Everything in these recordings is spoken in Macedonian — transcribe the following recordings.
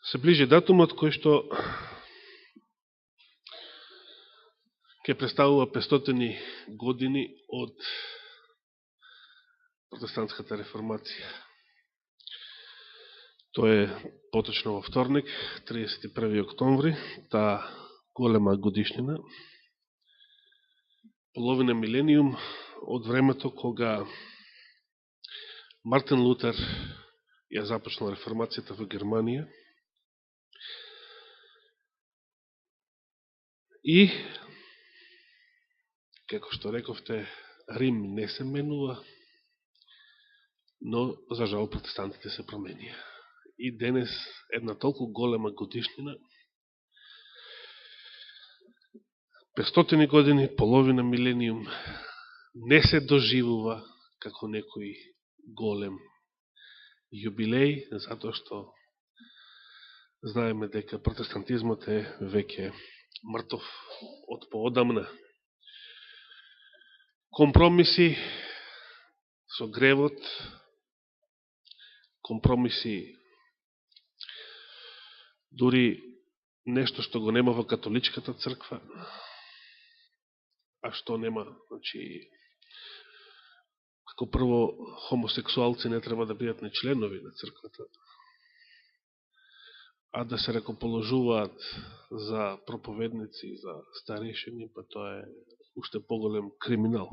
Се ближи датумот кој што ќе представува 500 години од протестантската реформација. Тоа е поточно во вторник, 31. октомври, таа голема годишнина, половина милениум од времето кога Мартин Лутер ја започнал реформацијата во Германија и, како што рековте, Рим не се менува, но, за жал, протестантите се променија. И денес една толку голема годишнина, 500 години, половина милениум, не се доживува како некој голем јубилеј, затоа што знаеме дека протестантизмот е веќе мртов од поодамна. Компромиси со гревот, компромиси дури нешто што го нема во католичката црква, а што нема, значи, како прво, хомосексуалци не треба да бидат не членови на црквата, а да се ракоположуваат за проповедници, за старешини, па тоа е уште поголем криминал.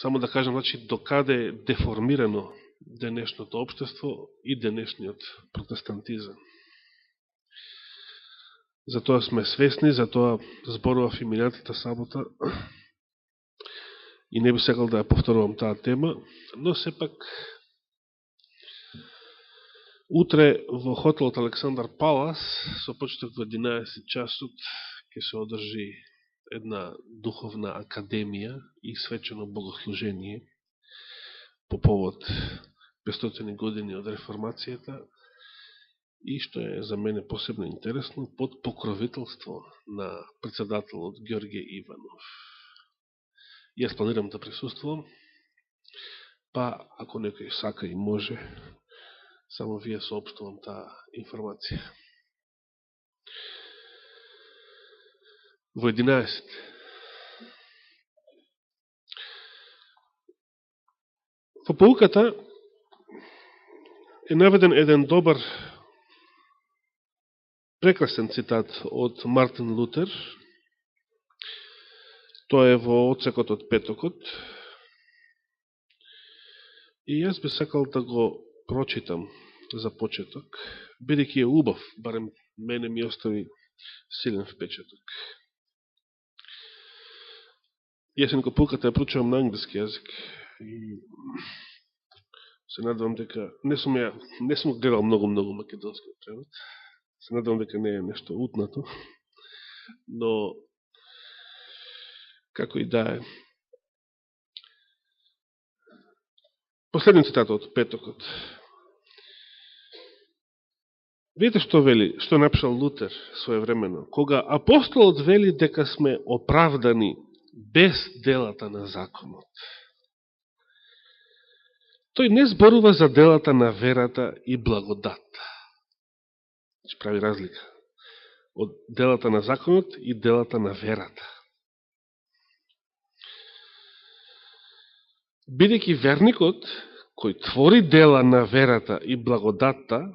Само да кажем, значи, докаде е деформирано денешното општество и денешниот протестантизам. Затоа сме свесни, затоа зборував и минатата сабота и не би сакал да ја повторувам таа тема, но сепак утре во хотелот Александар Палас со почеток во 11 часот ќе се одржи една духовна академија и свечено богослужение по повод 500 години од реформацијата и што е за мене посебно интересно, под покровителство на председателот Ѓорѓе Иванов. Јас планирам да присуствувам, па ако некој сака и може, само вие соопштувам таа информација. Во 11. Во поуката е наведен еден добар, прекрасен цитат од Мартин Лутер. Тоа е во одсекот од Петокот. И јас би сакал да го прочитам за почеток, бидејќи е убав, барем мене ми остави силен впечаток. Јас го поуката ја прочувам на англиски јазик и се надевам дека не сум гледал многу македонски превод. Се надевам дека не е нешто утнато, но како и да е. Последниот цитат од Петокот. Видите што вели, што напишал Лутер своевремено. Кога апостолот вели дека сме оправдани без делата на законот, тој не зборува за делата на верата и благодатта. Значи прави разлика од делата на законот и делата на верата. Бидејќи верникот, кој твори дела на верата и благодатта,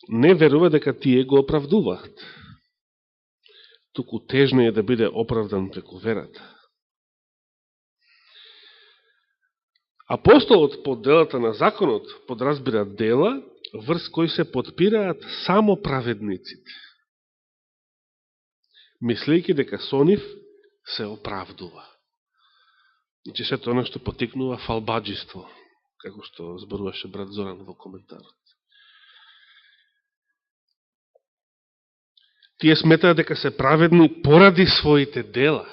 не верува дека тие го оправдуваат. Туку тежно е да биде оправдан преку верата. Апостолот под делата на законот подразбира дела врз кои се подпираат само праведниците, мислејќи дека со нив се оправдува. Значи сето оно што потикнува фалбаджиство, како што зборуваше брат Зоран во коментарот. Тие сметаат дека се праведни поради своите дела.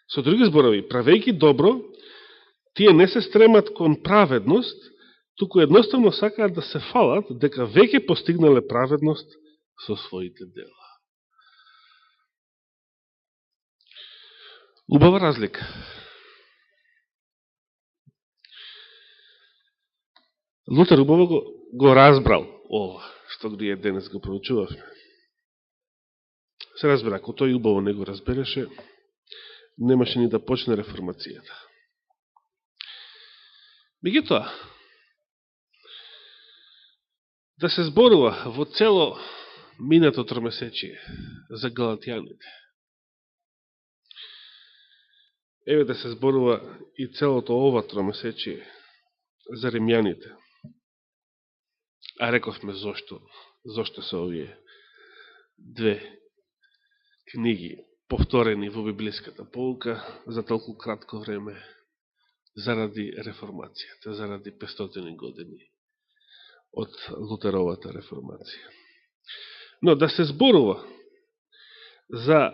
Со други зборови, правејќи добро, тие не се стремат кон праведност, туку едноставно сакаат да се фалат дека веќе постигнале праведност со своите дела. Убава разлика. Лутер убаво го разбрал ова, што ние денес го проучувавме. Се разбира, ако тој убаво не го разбереше, немаше ни да почне реформацијата. Меѓутоа, да се зборува во цело минато тромесечие за галатјаните, еве да се зборува и целото ова тромесечие за римјаните. А рековме зошто се овие две книги повторени во библиската поука за толку кратко време, заради реформацијата, заради 500 години од Лутеровата реформација. Но да се зборува за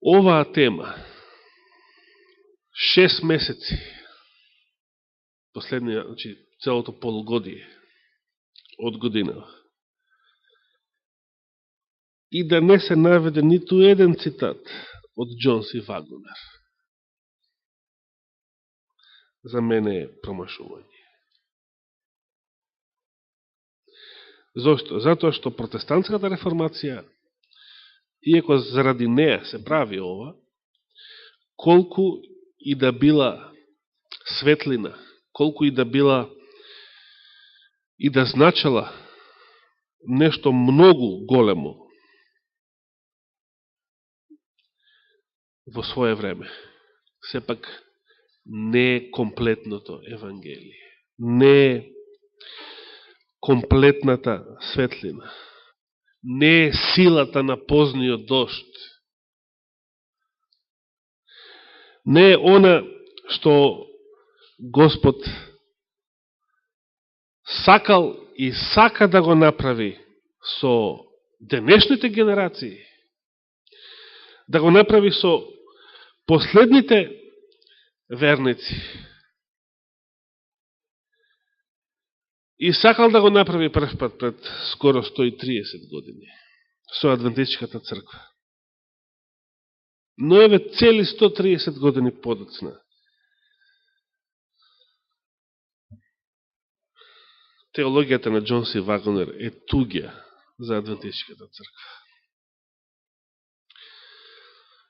оваа тема 6 месеци, последниот, значи целото полугодие од година, и да не се наведе ниту еден цитат од Джонс и Вагнер, за мене е промашување. Зошто? Затоа што протестантската реформација, иако заради неја се прави ова, колку и да била светлина, колку и да била и да значала нешто многу големо во свое време, сепак не е комплетното Евангелие, не е комплетната светлина, не е силата на позниот дожд, не е она што Господ сакал и сака да го направи со денешните генерации, да го направи со последните верници, и сакал да го направи прв пат пред скоро 130 години со Адвентистичката црква. Но еве цели 130 години подоцна теологијата на Джонс и Вагнер е туѓа за Адвентистичката црква.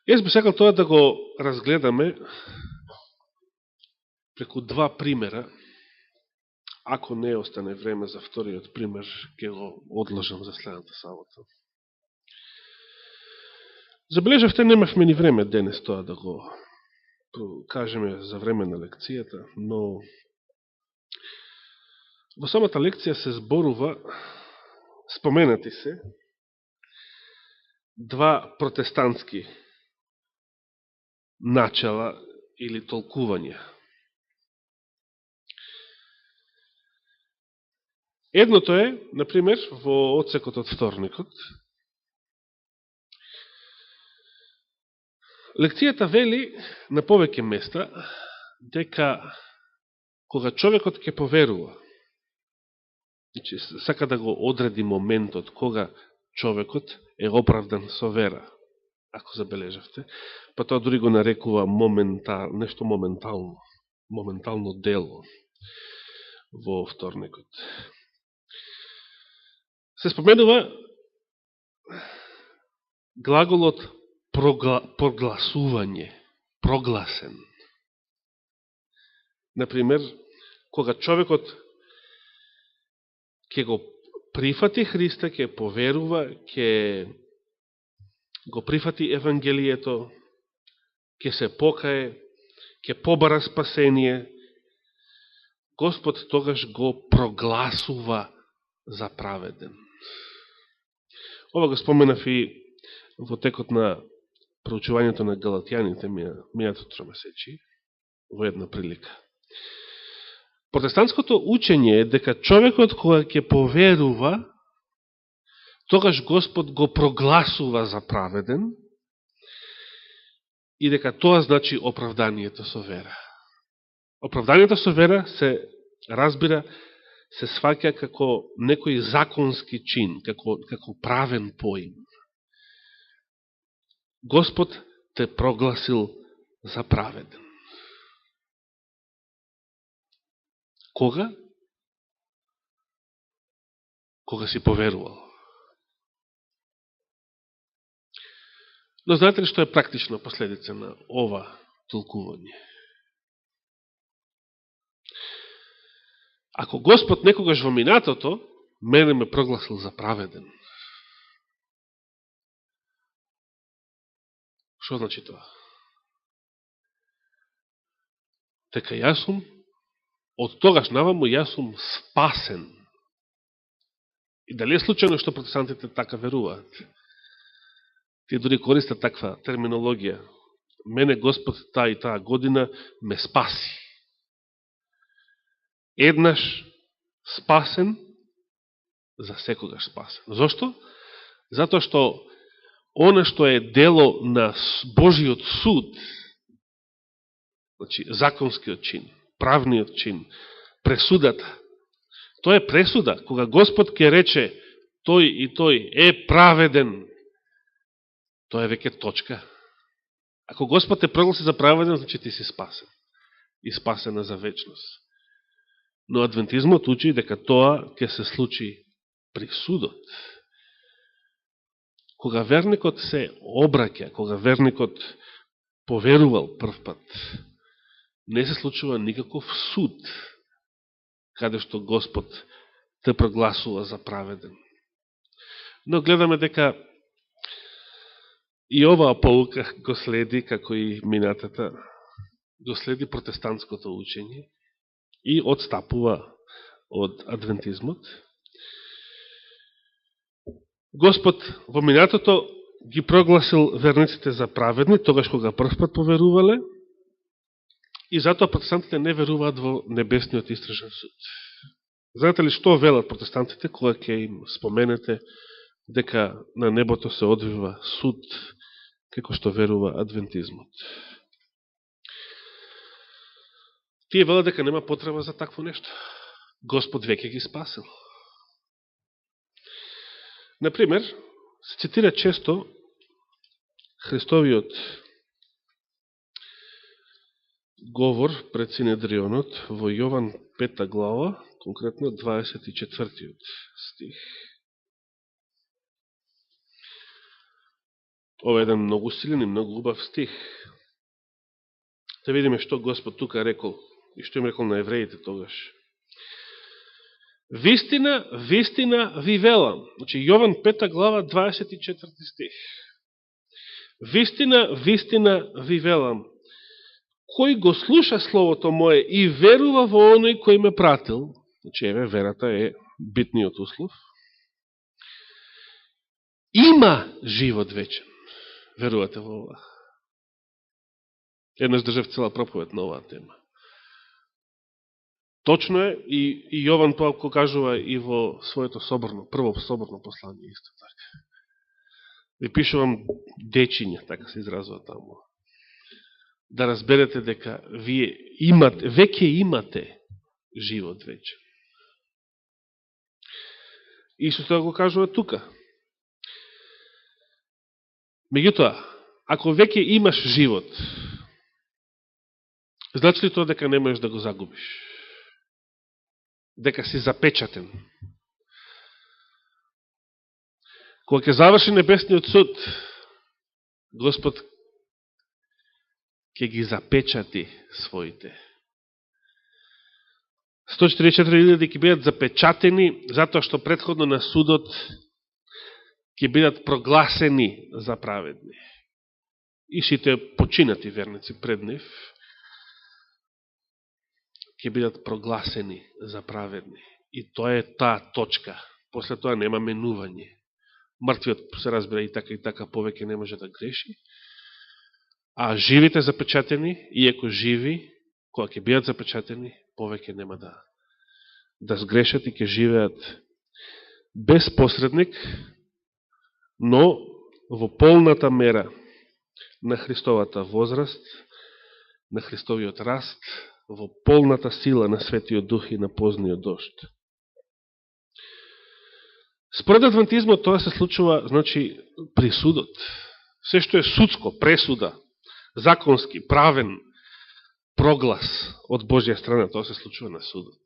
Јас би сакал тоа да го разгледаме преку два примера. Ако не остане време за вториот пример, ќе го одложам за следната сабота. Забележавте, немавме ни време денес тоа да го кажеме за време на лекцијата, но во самата лекција се зборува, споменати се, два протестантски начала или толкувања. Едното е, например, во одсекот од вторникот. Лекцијата вели на повеќе места дека кога човекот ќе поверува, значи сака да го одреди моментот кога човекот е оправдан со вера, ако забележавте, па тоа дури го нарекува нешто моментално дело во вторникот. Се споменува глаголот прогласување, прогласен. Например, кога човекот ќе го прифати Христа, ќе поверува, ќе го прифати Евангелието, ќе се покае, ќе побара спасение, Господ тогаш го прогласува за праведен. Ова го споменав и во текот на проучувањето на галатјаните мијато тромесечи, во една прилика. Протестантското учење е дека човекот кога ќе поверува, тогаш Господ го прогласува за праведен и дека тоа значи оправданието со вера. Оправданието со вера се разбира, се сваќа како некој законски чин, како правен поим. Господ те прогласил за праведен. Кога? кога си поверувал. Но знаете ли што е практична последица на ова толкување? Ако Господ некогаш во минатото мене ме прогласил за праведен, што значи тоа? Дека јас сум, од тогаш наваму јас сум спасен. И дали е случајно што протестантите така веруваат? Тие дури користат таква терминологија. Мене Господ таа и таа година ме спаси. Еднаш спасен, за секогаш спасен. Зошто? Затоа што она што е дело на Божиот суд, значи законскиот чин, правниот чин, пресудата, тоа е пресуда. Кога Господ ќе рече тој и тој е праведен, тоа е веќе точка. Ако Господ те прогласи за праведен, значи ти си спасен. И спасена за вечност. Но адвентизмот учи дека тоа ќе се случи при судот. Кога верникот се обраќа, кога верникот поверувал прв пат, не се случува никаков суд, каде што Господ те прогласува за праведен. Но гледаме дека и оваа поука го следи, како и минатата, го следи протестантското учење и отстапува од адвентизмот. Господ во минатото ги прогласил верниците за праведни, тогаш кога прв пат поверувале, и затоа протестантите не веруваат во небесниот истражен суд. Знаете ли што велат протестантите кога ќе им споменете дека на небото се одвива суд, како што верува адвентизмот? Тие велат дека нема потреба за такво нешто. Господ веќе ги спасил. Например, се цитира често Христовиот говор пред Синедрионот во Јован 5 глава, конкретно 24 стих. Ова е еден многу силен и многу убав стих. Да видиме што Господ тука рекол и што им рекол на евреите тогаш. Вистина, вистина ви велам. Значи, Јован 5 глава, 24 стих. Вистина, вистина ви велам. Кој го слуша словото мое и верува во оној кој ме пратил, значи, еве, верата е битниот услов, има живот вечен. Верувате во ова? Еднаш држав цела проповед на оваа тема. Точно е, и Јован тоа го кажува и во своето соборно, прво соборно послание исто така. Ви пишувам дечиња, така се изразува таму. Да разберете дека вие имате, веќе имате живот вечен. Исус тоа го кажува тука. Меѓутоа, ако веќе имаш живот, значи ли тоа дека не можеш да го загубиш? Дека си запечатен? Кога ќе заврши небесниот суд, Господ ќе ги запечати своите. 144.000 ќе бидат запечатени, затоа што предходно на судот ќе бидат прогласени за праведни. И сите починати верници пред нив ќе бидат прогласени за праведни. И тоа е таа точка. После тоа нема менување. Мртвиот се разбира и така повеќе не може да греши. А живите запечатени, иако живи, кога ќе бидат запечатени, повеќе нема да сгрешат и ќе живеат без посредник, но во полната мера на Христовата возраст, на Христовиот раст, во полната сила на Светиот Дух и на позниот дожд. Според адвентизмот тоа се случува, значи, при судот. Се што е судско, пресуда, законски, правен проглас од Божја страна, тоа се случува на судот.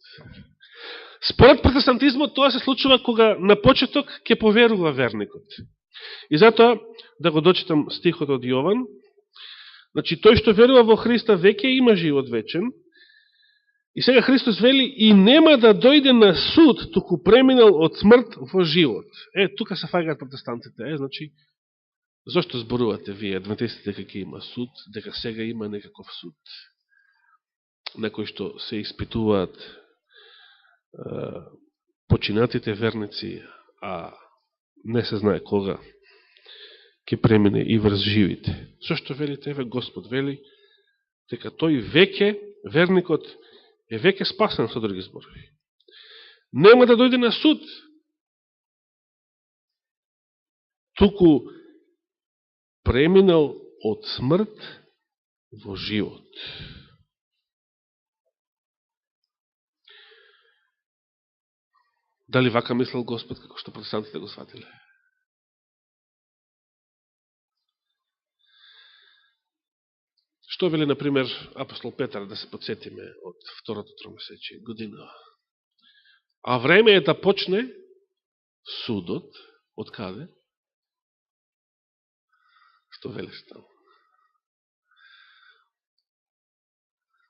Според протестантизмот тоа се случува кога на почеток ќе поверува верникот. И затоа, да го дочитам стихот од Јован, значи тој што верува во Христа веќе има живот вечен, и сега Христос вели и нема да дојде на суд, туку преминал од смрт во живот. Тука се фагаат протестантите. Значи, зошто зборувате вие, адвентистите, дека ќе има суд, дека сега има некаков суд, на кој што се испитуваат починатите верници, а не се знае кога ќе премине и врз живите. Зошто велите? Господ вели дека тој веќе, верникот, е веќе спасен, со други зборови. Нема да дојде на суд, туку преминал од смрт во живот. Дали вака мислел Господ, како што протестантите го сватиле? Што вели, например, апостол Петар, да се подсетиме од второто тромесечие, година. А време е да почне судот, од каде? Што велиш таму?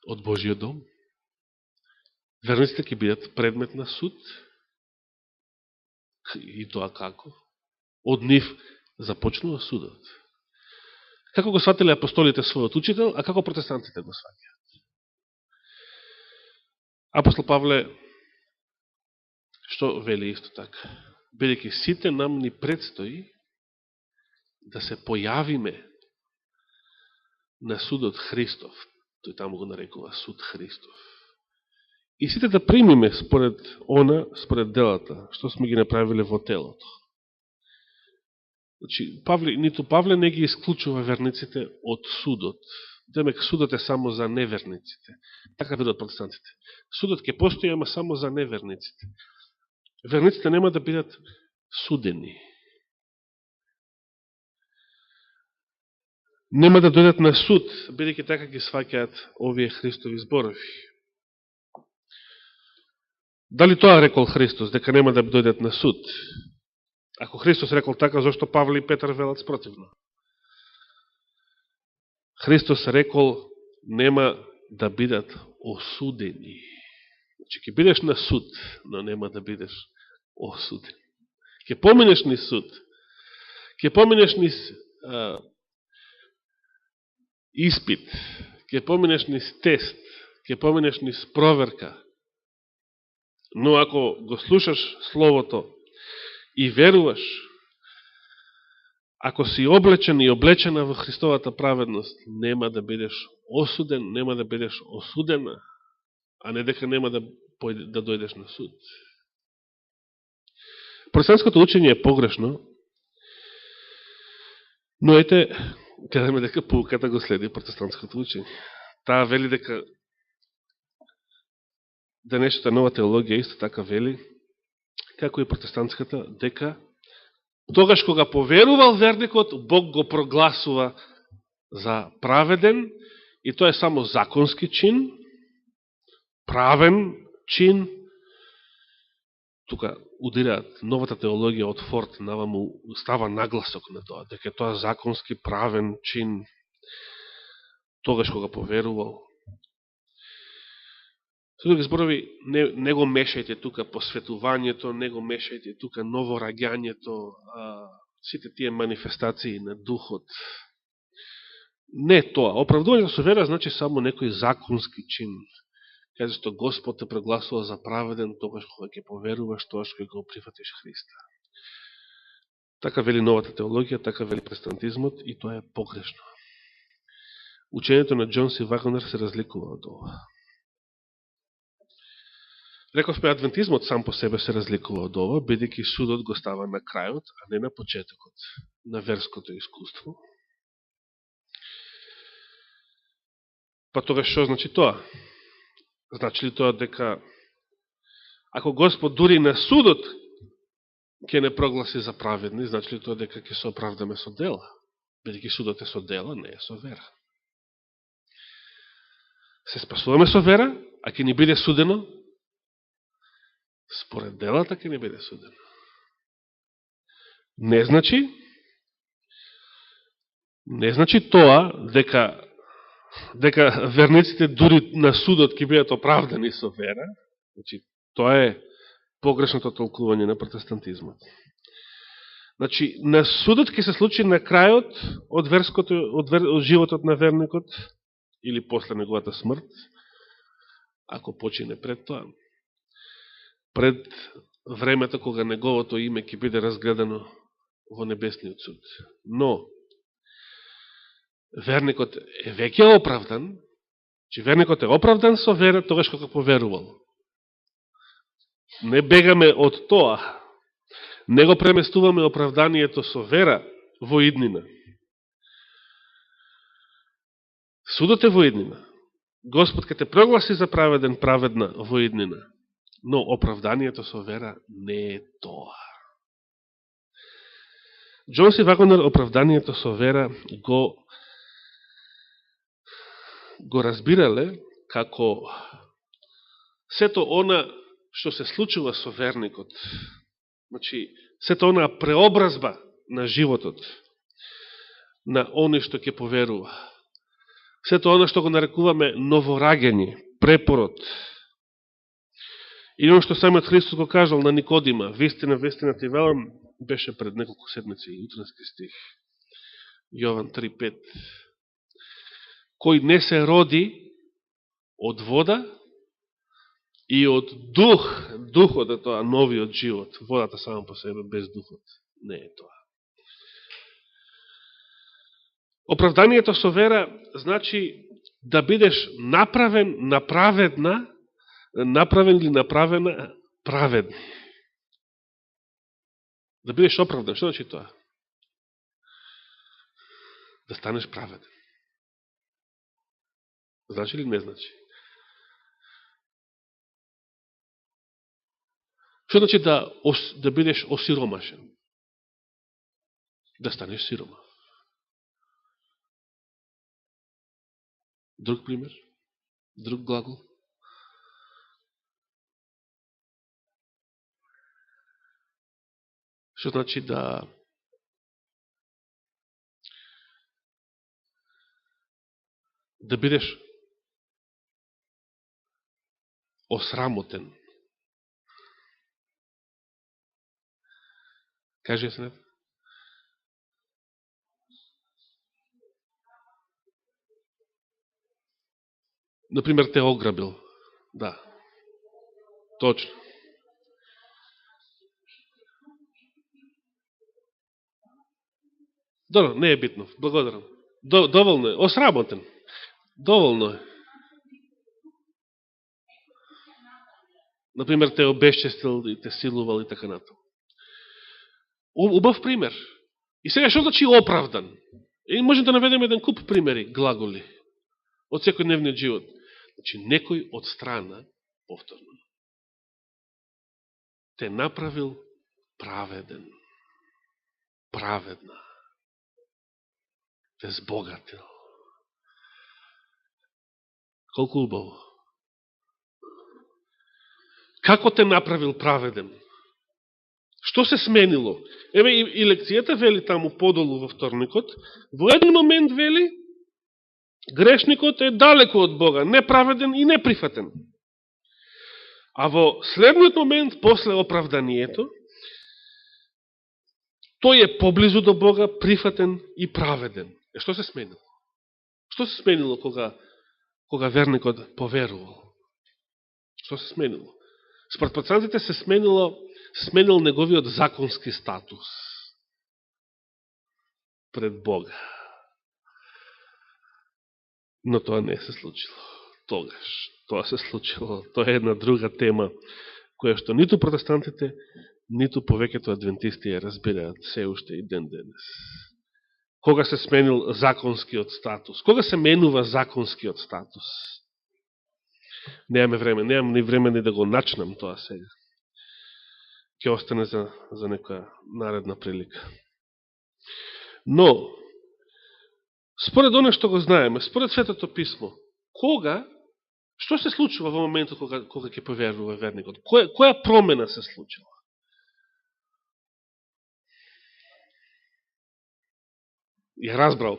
Од Божиот дом. Верниците ќе бидат предмет на суд. И тоа како? Од нив започнува судот. Како го сватиле апостолите својот учител, а како протестантите го сватиле? Апостол Павле што вели исто така? Бидејќи сите нам ни предстои да се појавиме на судот Христов. Тој таму го нарекува суд Христов. И сите да примиме според делата, што сме ги направиле во телото. Значи, ниту Павле не ги исклучува верниците од судот. Демек, судот е само за неверниците. Така видат протестантите. Судот ќе постои, ама само за неверниците. Верниците нема да бидат судени. Нема да дојдат на суд, бидејќи така ги сваќаат овие Христови зборови. Дали тоа рекол Христос, дека нема да дојдат на суд? Ако Христос рекол така, зашто Павле и Петар велат спротивно? Христос рекол нема да бидат осудени. Значи, ќе бидеш на суд, но нема да бидеш осуден. Ќе поминеш ни суд, ќе поминеш ни испит, ќе поминеш ни тест, ќе поминеш ни проверка. Но ако го слушаш Словото и веруваш, ако си облечен и облечена во Христовата праведност, нема да бидеш осуден, нема да бидеш осудена, а не дека нема да дојдеш на суд. Протестантското учење е погрешно, но ете, кажеме дека поуката го следи протестантското учење. Таа вели дека денешната нова теологија исто така вели, како и протестантската, дека тогаш кога поверувал верникот, Бог го прогласува за праведен и тоа е само законски чин, правен чин. Тука удираат новата теологија од Форт, наваму става нагласок на тоа, дека тоа законски правен чин тогаш кога поверувал. Со други зборови, не го мешајте тука посветувањето, не го мешајте тука новораѓањето, сите тие манифестации на духот. Не тоа. Оправдување со вера значи само некој законски чин. Каде што Господ те прогласува за праведен тогаш кога ќе поверуваш, тогаш кога го прифатиш Христа. Така вели новата теологија, така вели протестантизмот и тоа е погрешно. Учењето на Джон Си Вагнер се разликува од ова. Рековме, адвентизмот сам по себе се разликува од ова, бидејќи судот го става на крајот, а не на почетокот на верското искуство. Па тогаш што значи тоа? Значи ли тоа дека ако Господ дури на судот ќе не прогласи за праведни, значи ли тоа дека ќе се оправдаме со дела? Бидејќи судот е со дела, не е со вера. Се спасуваме со вера, а ќе ни биде судено според делата ќе не биде суден. Не значи тоа дека верниците дури на судот ќе бидат оправдани со вера. Значи, тоа е погрешното толкување на протестантизмот. Значи, на судот ќе се случи на крајот од животот на верникот или после неговата смрт, ако почине пред тоа, пред времето кога неговото име ќе биде разгледано во небесниот суд. Но верникот е веќе оправдан, че верникот е оправдан со вера тогаш кога поверувал. Не бегаме од тоа. Не го преместуваме оправданието со вера во иднина. Судот е во иднина. Господ ке те прогласи за праведен, праведна во иднина. Но оправданието со вера не е тоа. Джон Си Вагонер оправданието со вера го разбирале како сето она што се случува со верникот. Значи, сето она преобразба на животот на оној што ќе поверува. Сето она што го нарекуваме новораѓање, препород. И оно што самиот Христос го кажал на Никодима, вистина ти велам, беше пред неколку седмици, утренски стих, Јован 3:5. Кој не се роди од вода и од дух, духот е тоа новиот живот, водата само по себе без духот не е тоа. Оправданието со вера значи да бидеш направен или направена праведни. Да бидеш оправдан, што значи тоа? Да станеш праведен. Значи или не значи? Што значи да бидеш осиромашен? Да станеш сирома. Друг пример? Друг глагол? Што значи да бидеш осрамотен? Кажи се не? Например, те ограбил. Да. Точно. Добро, не е битно. Благодарам. Доволно е. Осрамотен. Доволно е. Например, те обезчестил и те силувал и така натаму. Убав пример. И сега што значи оправдан? И можем да наведем еден куп примери, глаголи, од секојдневниот живот. Значи, некој од страна, повторно, те направил праведен, праведна, те збогатил. Колку убаво. Како те направил праведен? Што се сменило? Еве и лекцијата вели таму подолу во вторникот, во еден момент вели, грешникот е далеко од Бога, неправеден и неприфатен. А во следниот момент, после оправданието, тој е поблизу до Бога, прифатен и праведен. Што се сменило? Што се сменило кога верникот поверувал? Што се сменило? Според пацанците се сменил неговиот законски статус пред Бога. Но тоа не се случило. Тогаш. Тоа се случило. Тоа е една друга тема, која што ниту протестантите, ниту повеќето адвентисти ја разбираат се уште и ден денес. Кога се сменил законскиот статус? Кога се менува законскиот статус? Немаме време, немам ни време ни да го начнам тоа сега. Ќе остане за некоја наредна прилика. Но, според оно што го знаеме, според Светото Писмо, кога Што се случува во моментот кога ќе поверува верникот? Која промена се случила? Ја разбрал.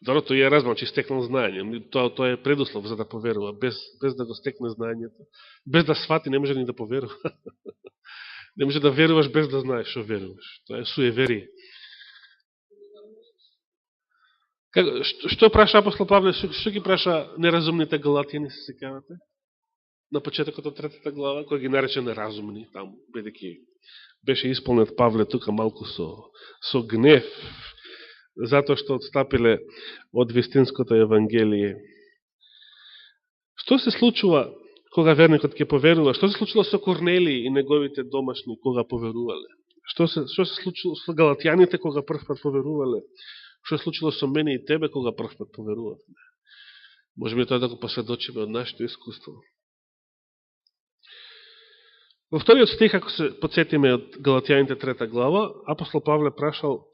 Добро, тој ја разбрал, че стекнал знаење. Тоа е предуслов за да поверува. Без да го стекне знаењето, без да свати, не може ни да поверува. Не може да веруваш без да знаеш што веруваш. Тоа е суеверие. Што праша апостол Павле? Што ги праша неразумните галатјани, се сеќавате? На почетокот од 3 глава, кој ги нарече неразумни, таму, бидејќи беше исполнет Павле тука малку со гнев, затоа што отстапиле од вистинското Евангелие. Што се случува кога верникот ќе поверува? Што се случило со Корнелиј и неговите домашни кога поверувале? Што се случило со галатјаните кога прв пат поверувале? Што се случило со мене и тебе кога прв пат поверувавме? Можеме тоа да го посведочиме од нашето искуство. Во вториот стих, ако се подсетиме од Галатјаните 3 глава, апостол Павле прашал: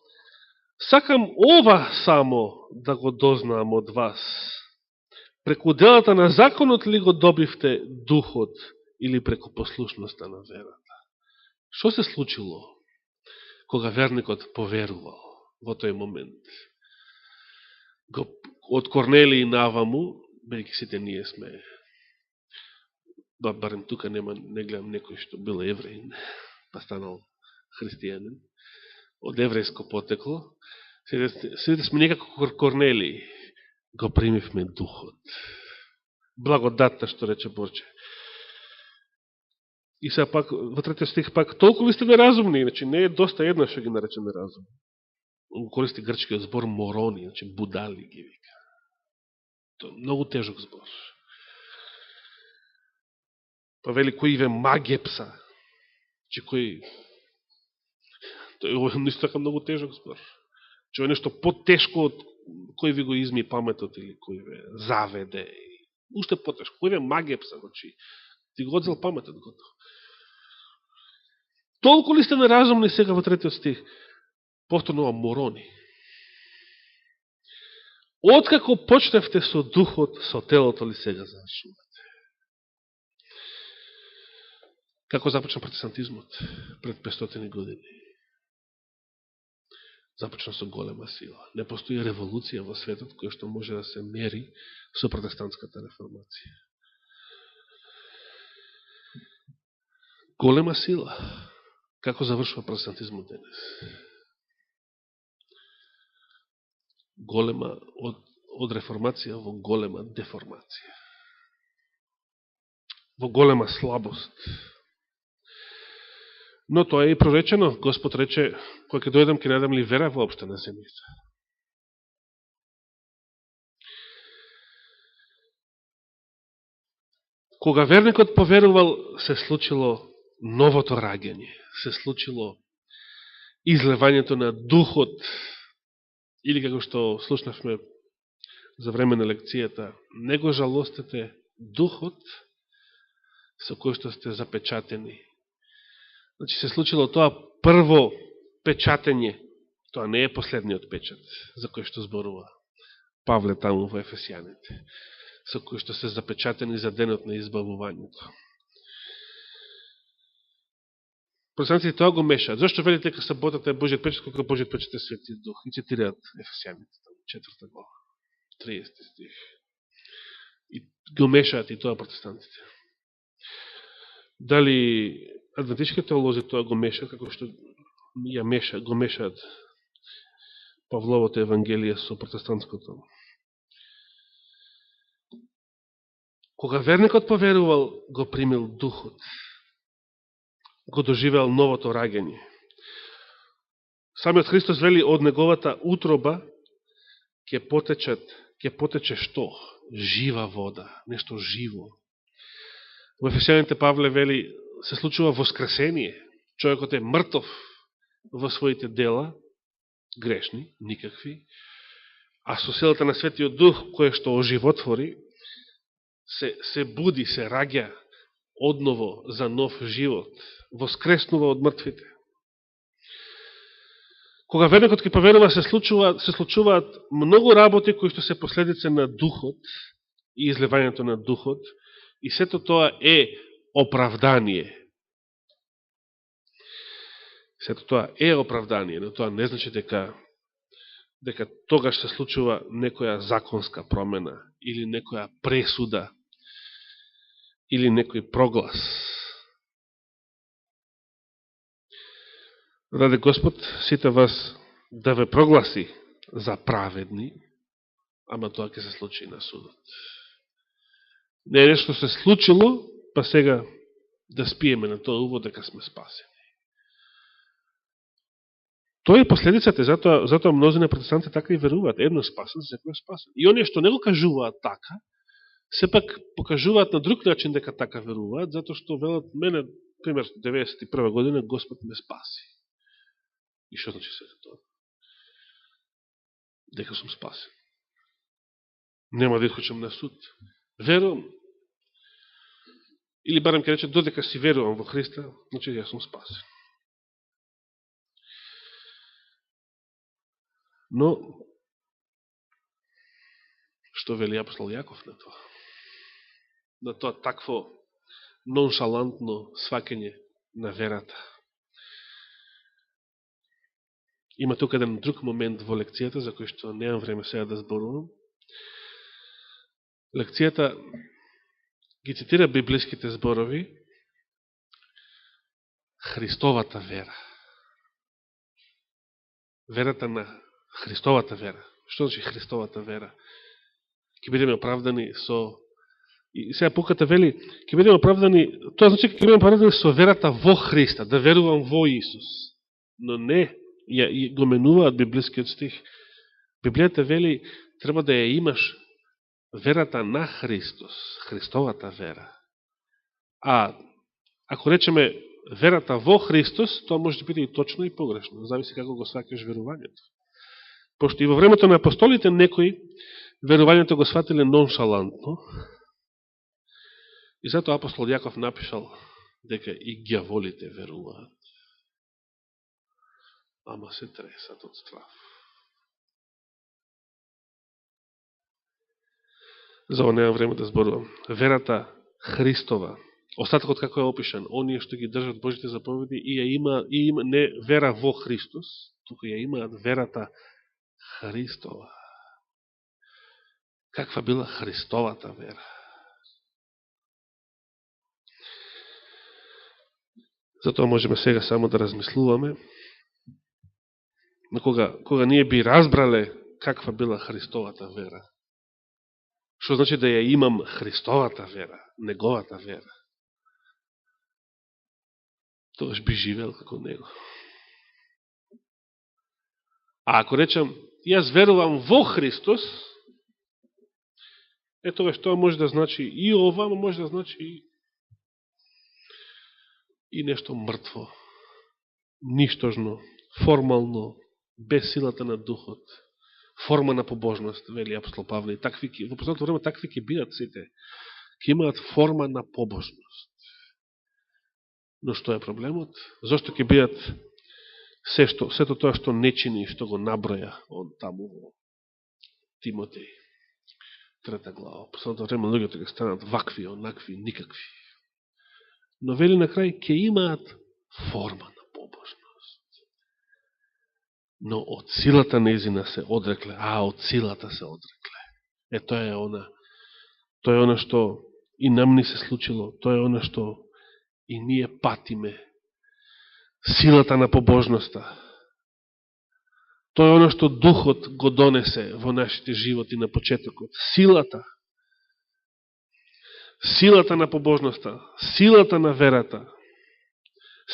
сакам ова само да го дознаам од вас. Преку делата на законот ли го добивте духот или преку послушноста на верата? Што се случило кога верникот поверувал во тој момент? Од Корнелиј наваму, бејќи сите ние сме, барем тука не гледам некој што бил евреин, па станал христијанин, од еврејско потекло, сите сме некако Корнелиј, го примивме духот. Благодатта, што рече Борче. И сега пак, во 3 стих пак, толку ли сте неразумни? Значи, не е доста едно што ги нарече неразумни. Он користи грчкиот збор морони, значи будали ги вика. Тоа е многу тежок збор. Па вели кој ве магепса, че кој... Тоа е исто така многу тежок збор. Че е нешто потешко од кој ви го изми паметот или кој ве заведе. Уште потешко. Кој ве магепса, значи ти го одзел паметот готово. Толку ли сте неразумни сега во 3 стих? Повторно морони. Откако почневте со духот, со телото ли сега завршувате? Како започна протестантизмот пред 500 години? Започна со голема сила. Не постои револуција во светот која што може да се мери со протестантската реформација. Голема сила. Како завршува протестантизмот денес? Голема од реформација во голема деформација. Во голема слабост. Но тоа е и проречено. Господ рече, кој ќе дојдам, ќе најдам ли вера воопште на земјата? Кога верникот поверувал, се случило новото раѓање. Се случило излевањето на духот, или како што слушнавме за време на лекцијата, не го жалостете духот со кој што сте запечатени. Значи се случило тоа прво печатење, тоа не е последниот печат за кој што зборува Павле таму во Ефесијаните, со кој што се запечатени за денот на избавувањето. Протестантите тоа го мешаат. Зошто велите дека саботата е Божиот печат, кога Божиот печат е Светиот Дух? И цитираат Ефесијаните, 4 глава, 30 стих. И го мешаат и тоа протестантите. Дали адвентишките теолози тоа го мешаат, како што го мешаат Павловото Евангелие со протестантското? Кога верникот поверувал, го примил духот. Го доживеал новото раѓање. Самиот Христос вели од неговата утроба ќе потече што? Жива вода, нешто живо. Во Ефесијаните Павле вели се случува воскресение. Човекот е мртов во своите дела, грешни, никакви, а со силата на Светиот Дух, кој што оживотвори, се буди, се раѓа одново за нов живот, воскреснува од мртвите. Кога верникот ќе поверува, се случуваат многу работи кои што се последица на духот и излевањето на духот, И сето тоа е оправдание. Сето тоа е оправдание, но тоа не значи дека тогаш се случува некоја законска промена или некоја пресуда или некој проглас. Даде Господ сите вас да ве прогласи за праведни, ама тоа ќе се случи на судот. Не е нешто се случило, па сега да спиеме на тоа увод дека сме спасени. Тоа е последицата, затоа мнозина протестанти така и веруваат. Едно спасен, секој е спасен. И оние што не го кажуваат така, сепак покажуваат на друг начин дека така веруваат, затоа што велат мене, пример, 91 година Господ ме спаси. И што значи сето тоа? Дека сум спасен. Нема да искочам на суд. Верувам. Или барем ќе рече, додека си верувам во Христа, значи ја сум спасен. Но, што вели апостол Јаков на тоа? На тоа такво ноншалантно сваќање на верата. Има тука еден друг момент во лекцијата, за кој што немам време сега да зборувам. Лекцијата ги цитира библиските зборови Христовата вера. Верата на Христовата вера. Што значи Христовата вера? Ке бидеме оправдани со... И сега пуката вели, ке бидеме оправдани... Тоа значи ке бидеме оправдани со верата во Христа, да верувам во Исус. Но не, го менуваат библискиот стих. Библијата вели, треба да ја имаш верата на Христос, Христовата вера. А ако речеме верата во Христос, тоа може да биде и точно и погрешно. Зависи како го сваќаш верувањето. Пошто и во времето на апостолите некои верувањето го сватиле ноншалантно. И затоа апостол Јаков напишал дека и ѓаволите веруваат. Ама се тресат од страв. За ова немам време да зборувам. Верата Христова, остатокот како е опишан, оние што ги држат Божите заповеди и ја има не вера во Христос, туку ја имаат верата Христова. Каква била Христовата вера? Затоа можеме сега само да размислуваме, но кога ние би разбрале каква била Христовата вера, што значи да ја имам Христовата вера, неговата вера, тогаш би живеел како него. А ако речам, јас верувам во Христос, тогаш тоа може да значи и ова, но може да значи и нешто мртво, ништожно, формално, без силата на духот, форма на побожност, вели апостол Павле. Во последното време такви ќе бидат сите. Ќе имаат форма на побожност. Но што е проблемот? Зошто ќе бидат сето тоа што не чини, што го наброја од таму во Тимотеј, 3 глава. Последното време луѓето ќе станат вакви, онакви, никакви. Но вели на крај ќе имаат форма на побожност. Но од силата нејзина се одрекле, од силата се одрекле. Тоа е она што и нам ни се случило, тоа е она што и ние патиме. Силата на побожноста. Тоа е она што Духот го донесе во нашите животи на почетокот. Силата на побожноста, силата на верата,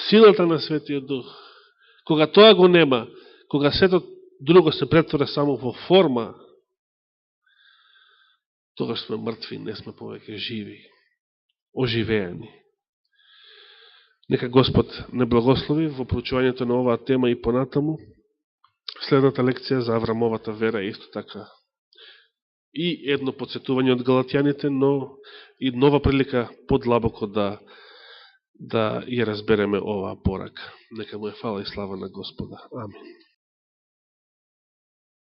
силата на Светиот Дух. Кога тоа го нема, кога сето друго се претвора само во форма, тогаш сме мртви, не сме повеќе живи, оживеани. Нека Господ не благослови во проучувањето на оваа тема и понатаму. Следната лекција за Аврамовата вера е исто така и едно подсетување од галатјаните, но и нова прилика подлабоко да ја разбереме оваа порака. Нека му е фала и слава на Господа. Амин.